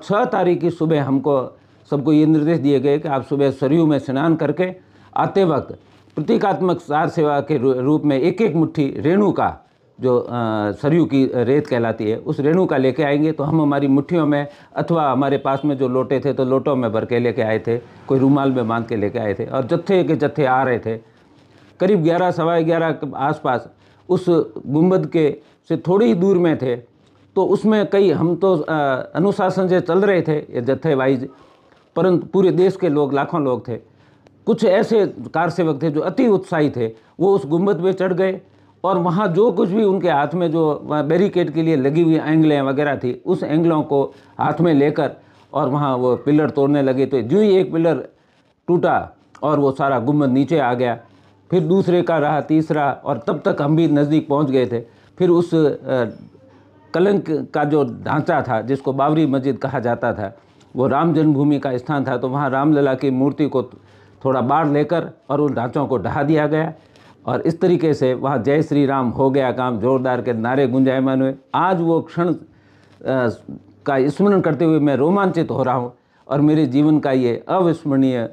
6 तारीख की सुबह हमको सबको ये निर्देश दिए गए कि आप सुबह सरयू में स्नान करके आते वक्त प्रतीकात्मक सार सेवा के रूप में एक एक मुट्ठी रेणु का, जो सरयू की रेत कहलाती है, उस रेणु का लेके आएंगे। तो हम हमारी मुट्ठियों में अथवा हमारे पास में जो लोटे थे तो लोटों में भर के लेके आए थे, कोई रूमाल में बांध के लेके आए थे, और जत्थे के जत्थे आ रहे थे। करीब 11 सवा 11 के आसपास उस गुंबद के से थोड़ी ही दूर में थे। तो उसमें कई, हम तो अनुशासन से चल रहे थे ये जत्थे वाइज, परंतु पूरे देश के लोग, लाखों लोग थे। कुछ ऐसे कार सेवक थे जो अति उत्साही थे, वो उस गुंबद पे चढ़ गए और वहाँ जो कुछ भी उनके हाथ में जो बैरिकेड के लिए लगी हुई एंगलें वगैरह थी, उस एंगलों को हाथ में लेकर और वहाँ वो पिलर तोड़ने लगे। तो जो ही एक पिलर टूटा और वो सारा गुंबद नीचे आ गया, फिर दूसरे का रहा, तीसरा, और तब तक हम भी नज़दीक पहुँच गए थे। फिर उस कलंक का जो ढांचा था, जिसको बाबरी मस्जिद कहा जाता था, वो राम जन्मभूमि का स्थान था, तो वहाँ रामलला की मूर्ति को थोड़ा बाढ़ लेकर और उन ढांचों को ढहा दिया गया। और इस तरीके से वहाँ जय श्री राम हो गया काम, जोरदार के नारे गुंजायमान हुए। आज वो क्षण का स्मरण करते हुए मैं रोमांचित हो रहा हूँ, और मेरे जीवन का ये अविस्मरणीय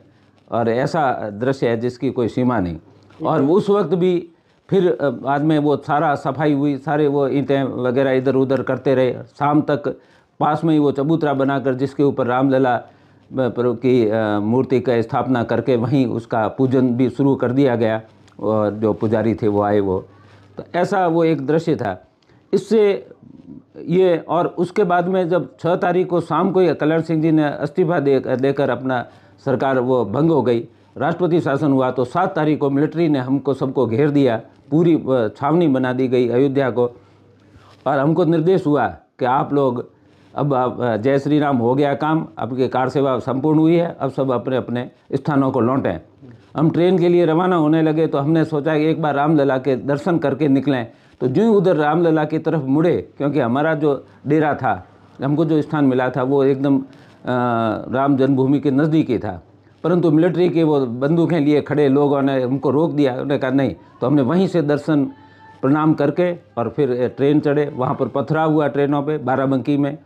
और ऐसा दृश्य है जिसकी कोई सीमा नहीं। और उस वक्त भी फिर बाद में वो सारा सफाई हुई, सारे वो ईंटें वगैरह इधर उधर करते रहे। शाम तक पास में ही वो चबूतरा बनाकर, जिसके ऊपर रामलला की मूर्ति का स्थापना करके वहीं उसका पूजन भी शुरू कर दिया गया, और जो पुजारी थे वो आए। वो तो ऐसा वो एक दृश्य था। इससे ये, और उसके बाद में जब 6 तारीख को शाम को कल्याण सिंह जी ने इस्तीफा देकर अपना सरकार वो भंग हो गई, राष्ट्रपति शासन हुआ, तो 7 तारीख को मिलिट्री ने हमको सबको घेर दिया, पूरी छावनी बना दी गई अयोध्या को, और हमको निर्देश हुआ कि आप लोग अब आप जय श्री राम हो गया काम, आपकी कार सेवा संपूर्ण हुई है, अब सब अपने अपने स्थानों को लौटें। हम ट्रेन के लिए रवाना होने लगे तो हमने सोचा कि एक बार रामलला के दर्शन करके निकलें। तो जो ही उधर रामलला की तरफ मुड़े, क्योंकि हमारा जो डेरा था, हमको जो स्थान मिला था, वो एकदम राम जन्मभूमि के नज़दीक ही था, परंतु मिलिट्री के वो बंदूकें लिए खड़े लोगों ने हमको रोक दिया। उन्होंने कहा नहीं, तो हमने वहीं से दर्शन प्रणाम करके और फिर ट्रेन चढ़े। वहाँ पर पथराव हुआ ट्रेनों पे, बाराबंकी में,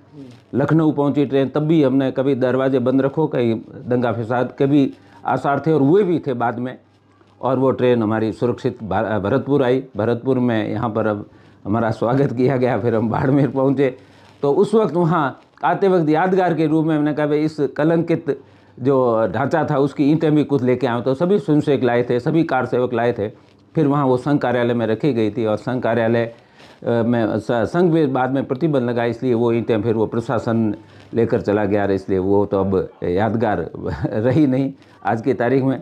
लखनऊ पहुँची ट्रेन, तब भी हमने कभी दरवाजे बंद रखो, कहीं दंगा फसाद के भी आसार थे, और हुए भी थे बाद में। और वो ट्रेन हमारी सुरक्षित भरतपुर आई। भरतपुर में यहाँ पर अब हमारा स्वागत किया गया। फिर हम बाड़मेर पहुँचे। तो उस वक्त वहाँ आते वक्त यादगार के रूप में मैंने कहा भाई इस कलंकित जो ढांचा था उसकी ईंटें भी कुछ लेके आऊँ। तो सभी स्वयंसेवक लाए थे, सभी कार सेवक लाए थे। फिर वहाँ वो संघ कार्यालय में रखी गई थी, और संघ कार्यालय में संघ भी बाद में प्रतिबंध लगा, इसलिए वो ईंटें फिर वो प्रशासन लेकर चला गया, इसलिए वो तो अब यादगार रही नहीं आज की तारीख में।